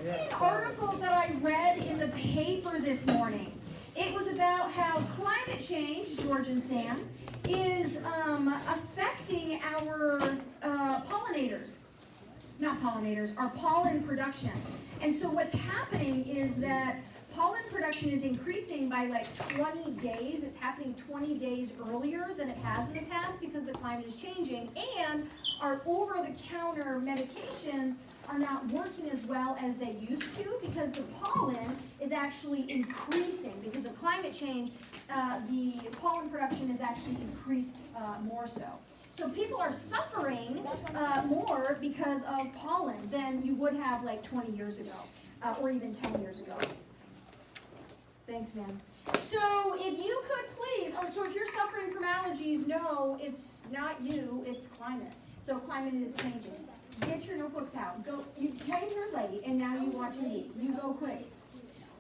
interesting article that I read in the paper this morning. It was about how climate change, George and Sam, is affecting our pollinators. Not pollinators, our pollen production. And so what's happening is that pollen production is increasing by like 20 days. It's happening 20 days earlier than it has in the past because the climate is changing, and our over-the-counter medications are not working as well as they used to because the pollen is actually increasing. Because of climate change, the pollen production is actually increased more so. So people are suffering more because of pollen than you would have like 20 years ago or even 10 years ago. Thanks, man. So if you could please, so if you're suffering from allergies, no, it's not you, it's climate. So climate is changing. Get your notebooks out. Go. You came here late, and now you want to meet. You go quick.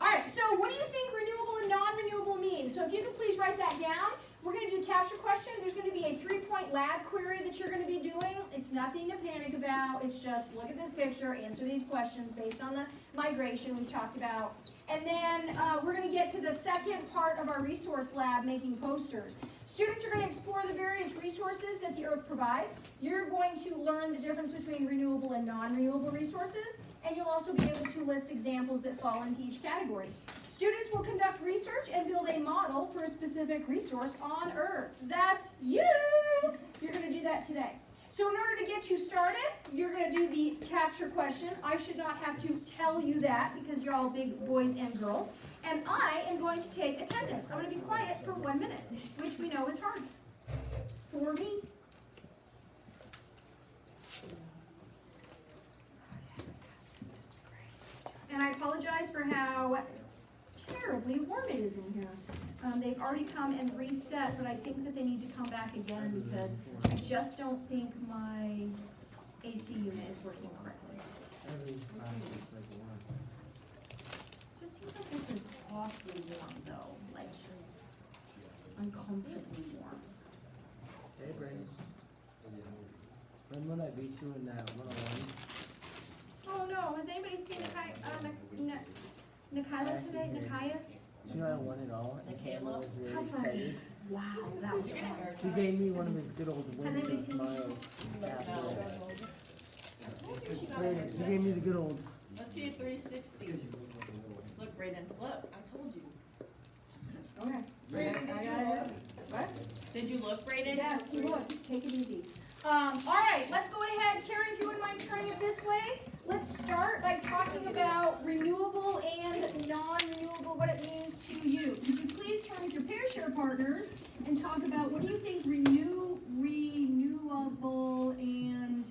All right, so what do you think renewable and non-renewable mean? So if you could please write that down. We're going to do capture question. There's going to be a 3-point lab query that you're going to be doing. It's nothing to panic about. It's just look at this picture, answer these questions based on the migration we've talked about. And then we're going to get to the second part of our resource lab, making posters. Students are going to explore the various resources that the Earth provides. You're going to learn the difference between renewable and non-renewable resources, and you'll also be able to list examples that fall into each category. Students will conduct research and build a model for a specific resource on Earth. That's you! You're going to do that today. So in order to get you started, you're going to do the capture question. I should not have to tell you that because you're all big boys and girls. And I am going to take attendance. I'm going to be quiet for 1 minute, which we know is hard for me. And I apologize for how terribly warm it is in here. They've already come and reset, but I think that they need to come back again because I just don't think my AC unit is working correctly. Just seems like this is awfully warm though, like uncomfortably warm. Hey, Brandon. When I beat you in that 101? Oh no, has anybody seen Nikayla today? Nikaya? You know I won it all, and Campbell was really That's right. excited. Wow, that was hard. He gave me one of his good old wins anybody and seen smiles. After No. that. He gave me the good old. Let's see a 360. Look, Brayden, look, I told you. Okay. Brayden, did you look? What? Did you look, Brayden? Yes, he looked. Take it easy. All right, let's go ahead. Karen, if you wouldn't mind turning it this way. Let's start by talking about renewable and non-renewable, what it means to you. Could you please turn with your pair share partners and talk about what do you think renewable and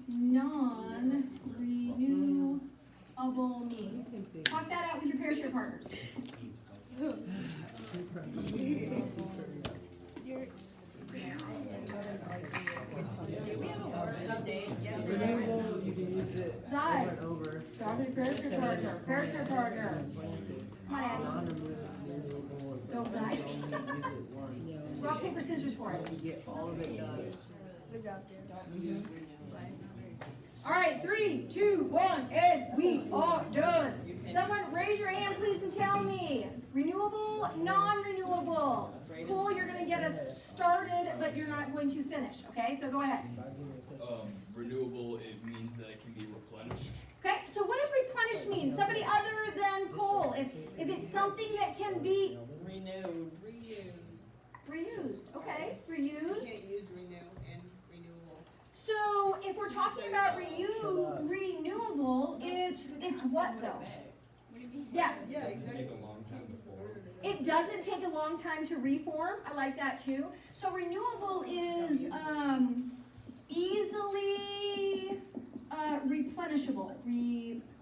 non-renewable means? Talk that out with your pair share partners. We have a word update. Yes, Renewable, you can use it Zai. over and over. Talk to your pair share partner. Pair share partner. Come on, Addie. Non-renewable is Go, Zai. you only use it once. Rock, paper, scissors for it. You get all of it done. Good job, Dan. All right, 3, 2, 1, and we are done. Someone raise your hand, please, and tell me. Renewable, non-renewable. Cool, you're going to get us started, but you're not going to finish, okay? So go ahead. Renewable, it means that it can be replenished. Okay, so what does replenished mean? Somebody other than Cole. If it's something that can be Renewed. reused, okay? You Reused. can't use renew and renewable. So if we're talking about renewable, it's what though? Yeah. Yeah, exactly. Take a long time before. It doesn't take a long time to reform. I like that too. So renewable is easily replenishable.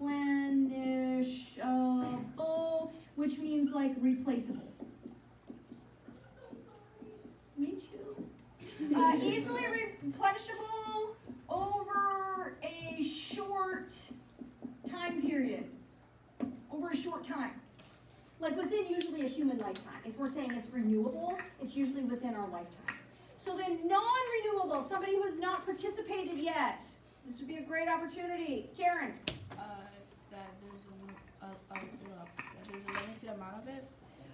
Replenishable, which means like replaceable. Me too. Easily replenishable over a short time period. Over a short time. Like within usually a human lifetime. If we're saying it's renewable, it's usually within our lifetime. So then non-renewable, somebody who has not participated yet. This would be a great opportunity. Karen. That there's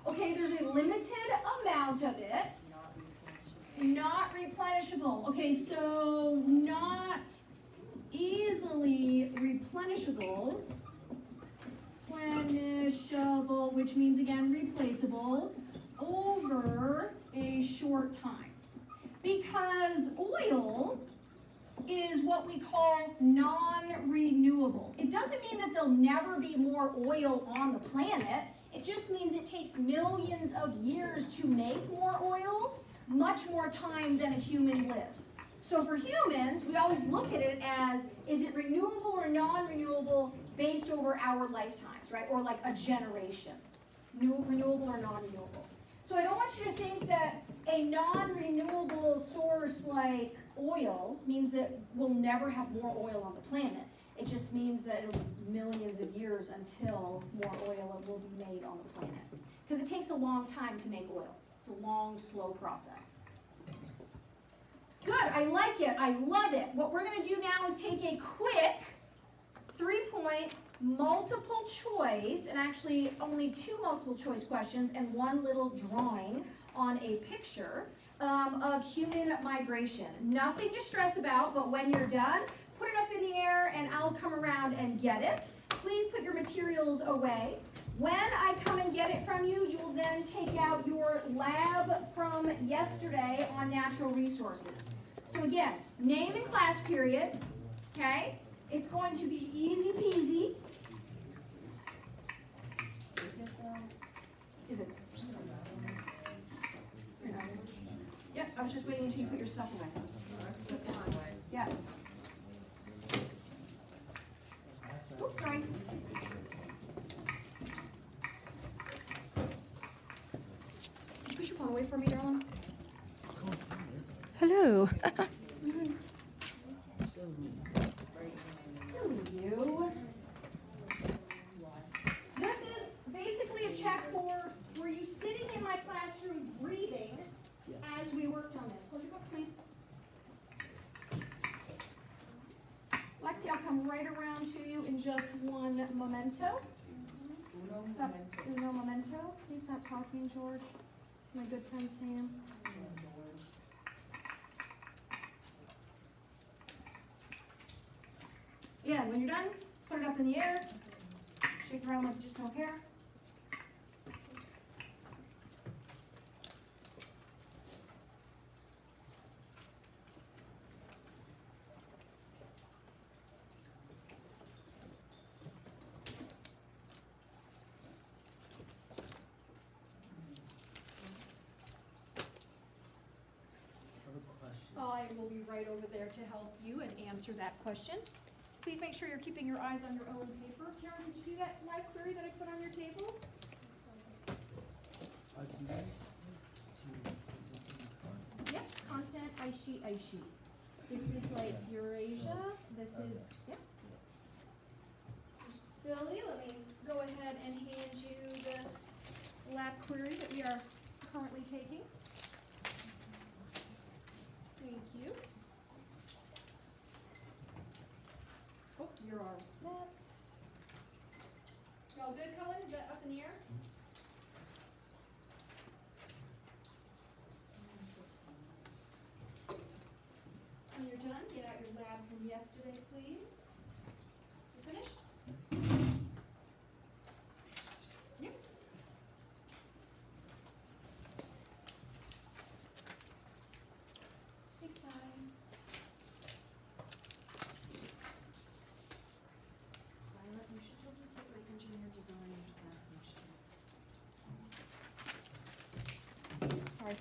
Okay, there's a limited amount of it. Not replenishable. Okay, so not easily replenishable. Replenishable, which means again replaceable over a short time. Because oil is what we call non-renewable. It doesn't mean that there'll never be more oil on the planet. It just means it takes millions of years to make more oil, much more time than a human lives. So for humans, we always look at it as, is it renewable or non-renewable based over our lifetimes, right? Or like a generation. Renewable or non-renewable. So I don't want you to think that a non-renewable source like oil means that we'll never have more oil on the planet. It just means that it'll be millions of years until more oil will be made on the planet. Because it takes a long time to make oil. It's a long, slow process. Good, I like it, I love it. What we're gonna do now is take a quick 3-point multiple choice, and actually only 2 multiple choice questions and 1 little drawing on a picture of human migration. Nothing to stress about, but when you're done, put it up in the air and I'll come around and get it. Please put your materials away. When I come and get it from you, you will then take out your lab from yesterday on natural resources. So again, name and class period, okay? It's going to be easy peasy. Is this? Yep, I was just waiting until you put your stuff away. Yeah. Oops, sorry. Could you put your phone away for me, darling? Hello. Silly you. This is basically a check for, were you sitting in my classroom breathing as we worked on this? Close your book, please. Lexi, I'll come right around to you in just one memento. Stop. Uno momento. Please stop talking, George. My good friend Sam. Yeah, when you're done, put it up in the air. Shake it around like you just don't care. I will be right over there to help you and answer that question. Please make sure you're keeping your eyes on your own paper. Karen, did you do that live query that I put on your table? Yep, content, ice sheet, ice sheet. This is like Eurasia. This is, yep. Billy, let me go ahead and hand you this lab query that we are currently taking. Thank you. Oh, you're all set. Y'all good, Cullen? Is that up in the air? When you're done, get out your lab from yesterday, please. You finished? Yep. Thanks, Sally. Violet, you should totally take my engineer design class next year. Sorry.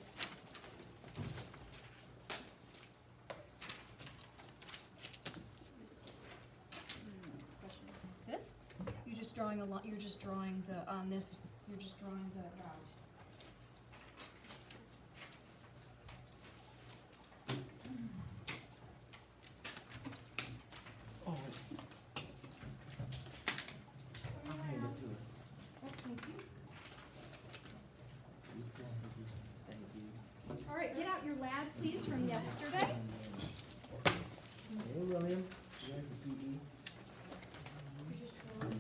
This? You're just drawing a you're just drawing the, on this, you're just drawing the route. All right, get out your lab, please, from yesterday. Hey, William. You have the PE? You're just drawing.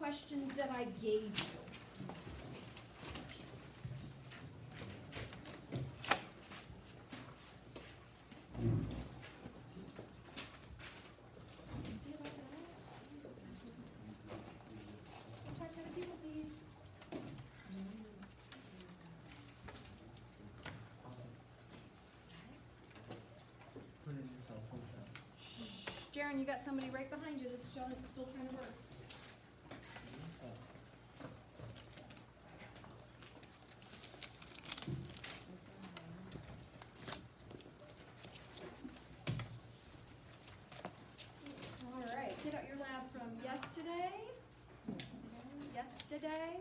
questions that I gave you. Don't touch other people, please. Put it in your cell phone shop. Jaren, you got somebody right behind you that's still trying to work. All right, get out your lab from yesterday. Yesterday.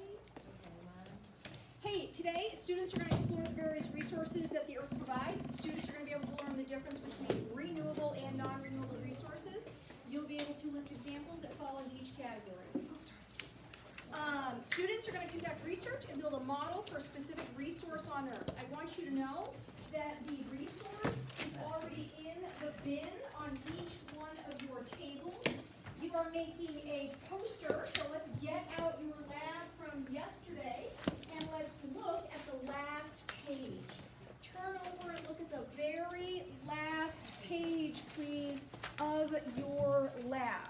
Hey, today students are going to explore the various resources that the Earth provides. Students are going to be able to learn the difference between renewable and non-renewable resources. You'll be able to list examples that fall into each category. Students are going to conduct research and build a model for a specific resource on Earth. I want you to know that the resource is already in the bin on each one of your tables. You are making a poster, so let's get out your lab from yesterday and let's look at the last page. Turn over and look at the very last page, please, of your lab.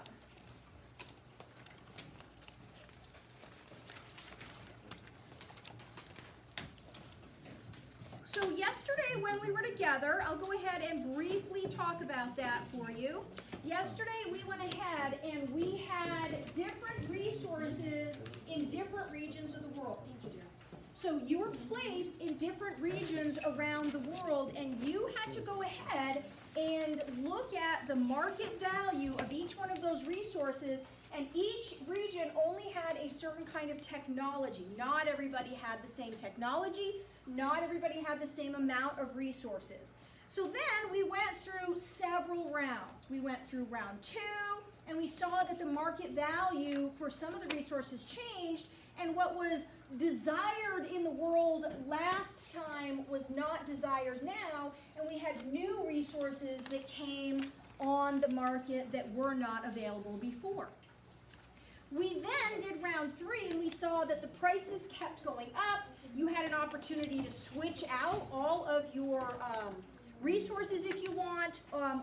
So yesterday when we were together, I'll go ahead and briefly talk about that for you. Yesterday we went ahead and we had different resources in different regions of the world. Thank you, dear. So you were placed in different regions around the world and you had to go ahead and look at the market value of each one of those resources, and each region only had a certain kind of technology. Not everybody had the same technology, not everybody had the same amount of resources. So then we went through several rounds. We went through round 2, and we saw that the market value for some of the resources changed, and what was desired in the world last time was not desired now, and we had new resources that came on the market that were not available before. We then did round 3, and we saw that the prices kept going up. You had an opportunity to switch out all of your resources if you want, or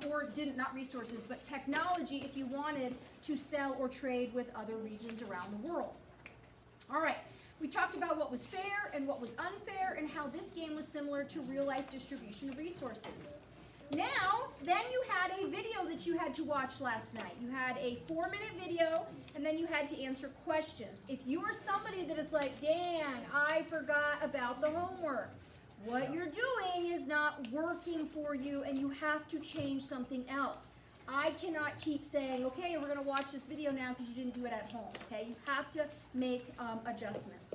not resources, but technology if you wanted to sell or trade with other regions around the world. All right, we talked about what was fair and what was unfair and how this game was similar to real-life distribution of resources. Now, then you had a video that you had to watch last night. You had a 4-minute video, and then you had to answer questions. If you are somebody that is like, dang, I forgot about the homework, what you're doing is not working for you, and you have to change something else. I cannot keep saying, okay, we're going to watch this video now because you didn't do it at home, okay? You have to make adjustments.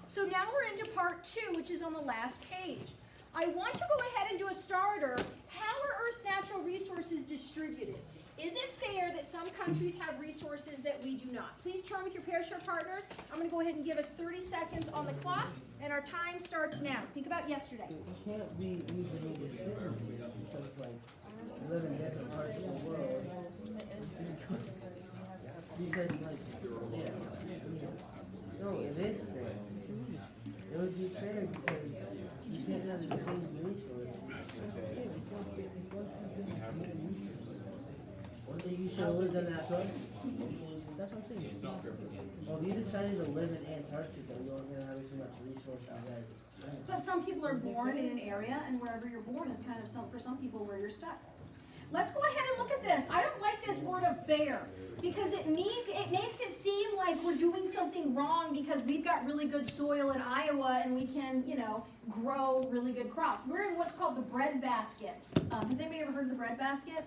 So now we're into part 2, which is on the last page. I want to go ahead and do a starter. How are Earth's natural resources distributed? Is it fair that some countries have resources that we do not? Please turn with your pair share partners. I'm going to go ahead and give us 30 seconds on the clock, and our time starts now. Think about yesterday. It can't be easily distributed because, like, we live in different parts of the world. Because, like, yeah. No, it is fair. It would be fair because you can't have the same resources. One day you should have lived on that place. That's what I'm saying. Well, if you decided to live in Antarctica, you aren't gonna have as much resources as. But some people are born in an area, and wherever you're born is kind of for some people where you're stuck. Let's go ahead and look at this. I don't like this word of fair because it makes it seem like we're doing something wrong because we've got really good soil in Iowa and we can, grow really good crops. We're in what's called the breadbasket. Has anybody ever heard of the breadbasket?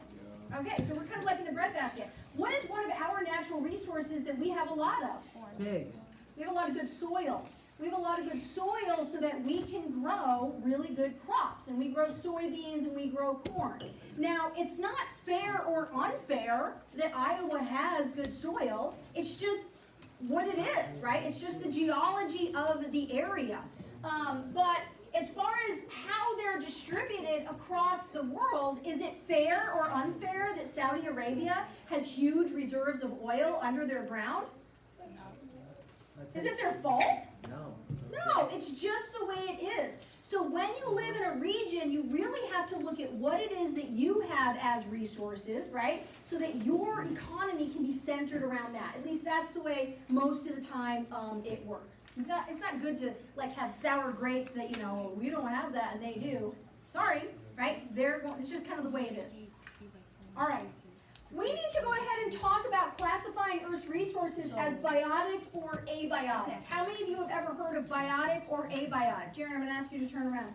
Okay, so we're kind of like in the breadbasket. What is one of our natural resources that we have a lot of? Pigs. We have a lot of good soil. We have a lot of good soil so that we can grow really good crops. And we grow soybeans and we grow corn. Now, it's not fair or unfair that Iowa has good soil. It's just what it is, right? It's just the geology of the area. But as far as how they're distributed across the world, is it fair or unfair that Saudi Arabia has huge reserves of oil under their ground? Is it their fault? No. No, it's just the way it is. So when you live in a region, you really have to look at what it is that you have as resources, right? So that your economy can be centered around that. At least that's the way most of the time it works. It's not good to like have sour grapes that, you know, we don't have that and they do. Sorry, right? It's just kind of the way it is. All right. We need to go ahead and talk about classifying Earth's resources as biotic or abiotic. How many of you have ever heard of biotic or abiotic? Jerry, I'm going to ask you to turn around.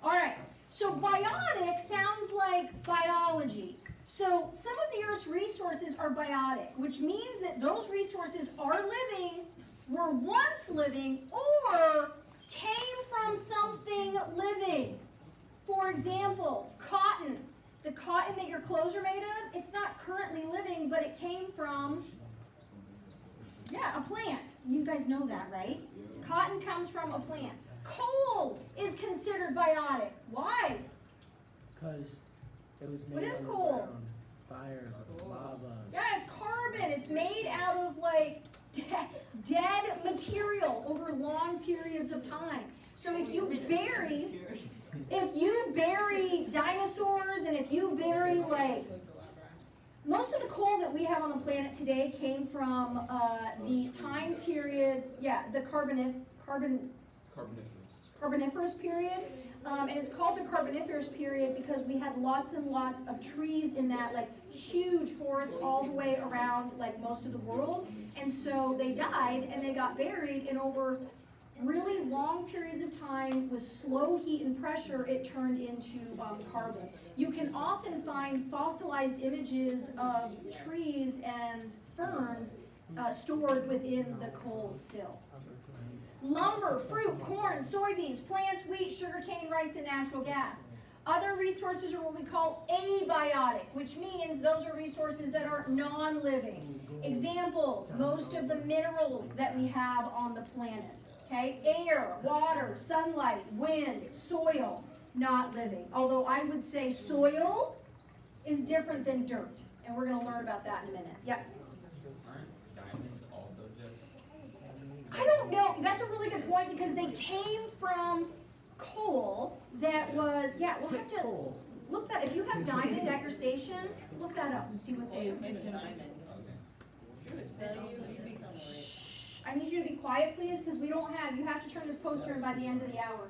All right. So biotic sounds like biology. So some of the Earth's resources are biotic, which means that those resources are living, were once living, or came from something living. For example, cotton. The cotton that your clothes are made of, it's not currently living, but it came from, yeah, a plant. You guys know that, right? Cotton comes from a plant. Coal is considered biotic. Why? Because it was made What is on the coal? ground. Fire, lava. Yeah, it's carbon. It's made out of like dead material over long periods of time. So if you bury dinosaurs and if you bury like, most of the coal that we have on the planet today came from the time period, yeah, the Carboniferous period. And it's called the Carboniferous period because we had lots and lots of trees in that like huge forest all the way around like most of the world. And so they died and they got buried, and over really long periods of time with slow heat and pressure, it turned into carbon. You can often find fossilized images of trees and ferns stored within the coal still. Lumber, fruit, corn, soybeans, plants, wheat, sugarcane, rice, and natural gas. Other resources are what we call abiotic, which means those are resources that are non-living. Examples, most of the minerals that we have on the planet. Okay, air, water, sunlight, wind, soil, not living. Although I would say soil is different than dirt, and we're going to learn about that in a minute. Yep. Aren't diamonds also just? I don't know. That's a really good point because they came from coal that was, yeah, we'll have to Coal. look that. If you have diamond at your station, look that up and see what they It's are. diamonds. It would sell you, you'd be somewhere. I need you to be quiet, please, because you have to turn this poster in by the end of the hour.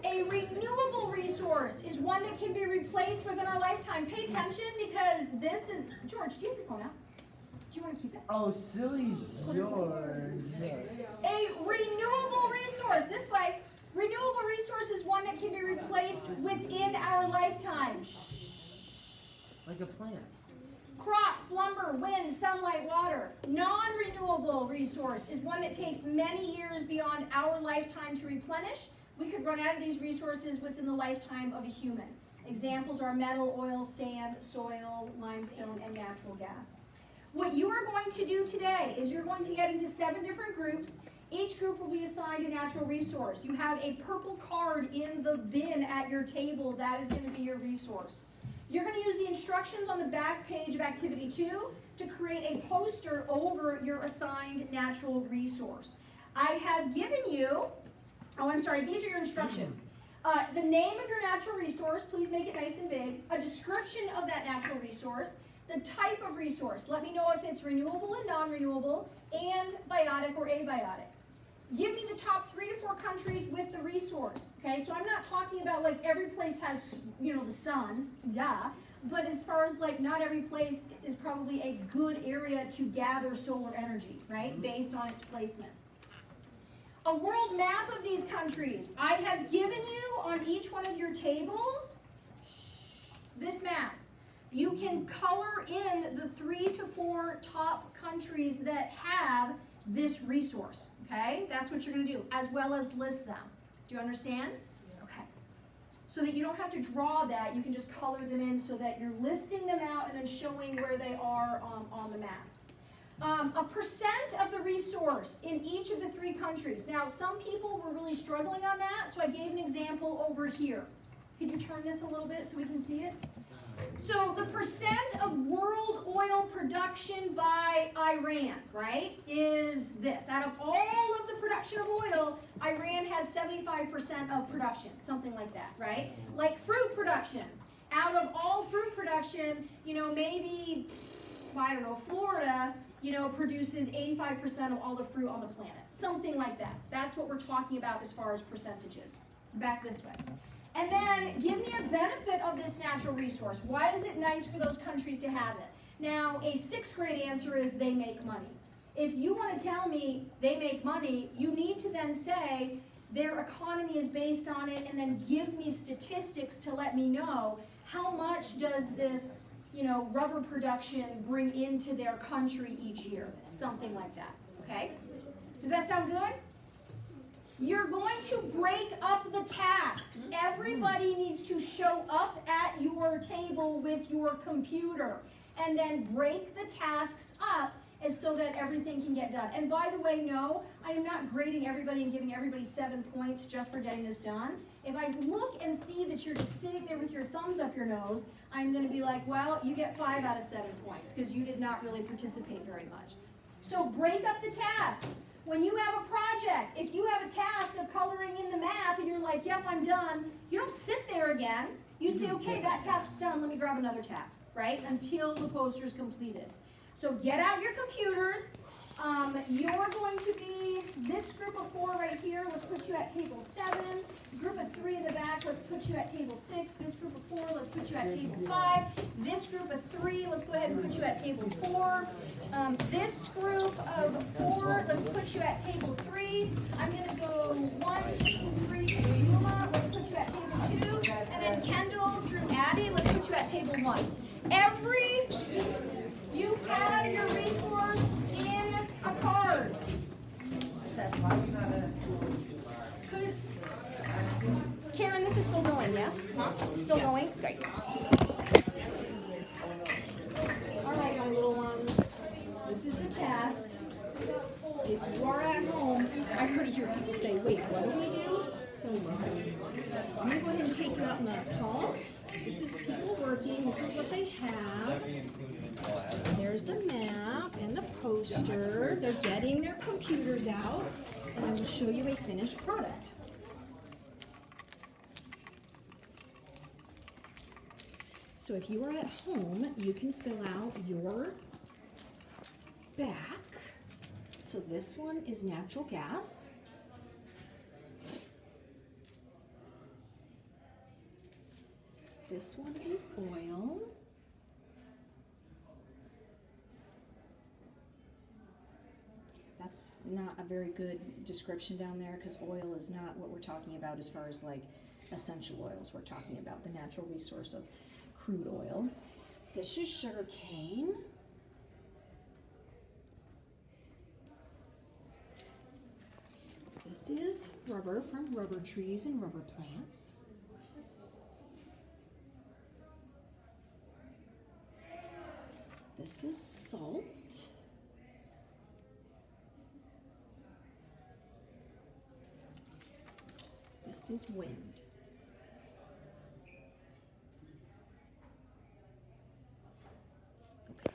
A renewable resource is one that can be replaced within our lifetime. Pay attention because this is, George, do you have your phone out? Do you want to keep it? Oh, silly George. A renewable resource, this way, renewable resource is one that can be replaced within our lifetime. Like a plant. Crops, lumber, wind, sunlight, water. Non-renewable resource is one that takes many years beyond our lifetime to replenish. We could run out of these resources within the lifetime of a human. Examples are metal, oil, sand, soil, limestone, and natural gas. What you are going to do today is you're going to get into 7 different groups. Each group will be assigned a natural resource. You have a purple card in the bin at your table. That is going to be your resource. You're going to use the instructions on the back page of Activity 2 to create a poster over your assigned natural resource. I have given you, these are your instructions. The name of your natural resource, please make it nice and big. A description of that natural resource. The type of resource, let me know if it's renewable and non-renewable, and biotic or abiotic. Give me the top 3 to 4 countries with the resource, okay? So I'm not talking about like every place has, the sun, yeah. But as far as like not every place is probably a good area to gather solar energy, right? Based on its placement. A world map of these countries. I have given you on each one of your tables this map. You can color in the 3 to 4 top countries that have this resource, okay? That's what you're going to do, as well as list them. Do you understand? Okay. So that you don't have to draw that, you can just color them in so that you're listing them out and then showing where they are on the map. A percent of the resource in each of the 3 countries. Now, some people were really struggling on that, so I gave an example over here. Could you turn this a little bit so we can see it? So the percent of world oil production by Iran, right, is this. Out of all of the production of oil, Iran has 75% of production, something like that, right? Like fruit production. Out of all fruit production, maybe, I don't know, Florida, produces 85% of all the fruit on the planet. Something like that. That's what we're talking about as far as percentages. Back this way. And then give me a benefit of this natural resource. Why is it nice for those countries to have it? Now, a 6th grade answer is they make money. If you want to tell me they make money, you need to then say their economy is based on it, and then give me statistics to let me know how much does this, rubber production bring into their country each year. Something like that, okay? Does that sound good? You're going to break up the tasks. Everybody needs to show up at your table with your computer and then break the tasks up as so that everything can get done. And by the way, no, I am not grading everybody and giving everybody 7 points just for getting this done. If I look and see that you're just sitting there with your thumbs up your nose, I'm going to be like, well, you get 5 out of 7 points because you did not really participate very much. So break up the tasks. When you have a project, if you have a task of coloring in the map and you're like, yep, I'm done, you don't sit there again. You say, okay, that task's done, let me grab another task, right? Until the poster's completed. So get out your computers. You're going to be, this group of 4 right here, let's put you at table 7. Group of 3 in the back, let's put you at table 6. This group of 4, let's put you at table 5. This group of 3, let's go ahead and put you at table 4. This group of 4, let's put you at table 3. I'm going to go 1, 2, 3, Yuma, let's put you at table 2. And then Kendall through Addie, let's put you at table 1. You have your resource in a card. Could, Karen, this is still going, yes? Huh? It's still going? Great. All right, my little ones. This is the task. If you are at home, I already hear people say, wait, what do we do? So I'm going to go ahead and take you out in the hall. This is people working. This is what they have. There's the map and the poster. They're getting their computers out, and I will show you a finished product. So if you are at home, you can fill out your back. So this one is natural gas. This one is oil. That's not a very good description down there because oil is not what we're talking about as far as like essential oils. We're talking about the natural resource of crude oil. This is sugar cane. This is rubber from rubber trees and rubber plants. This is salt. This is wind. Okay,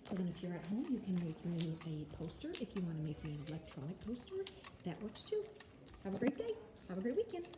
so then if you're at home, you can make me a poster. If you want to make me an electronic poster, that works too. Have a great day. Have a great weekend.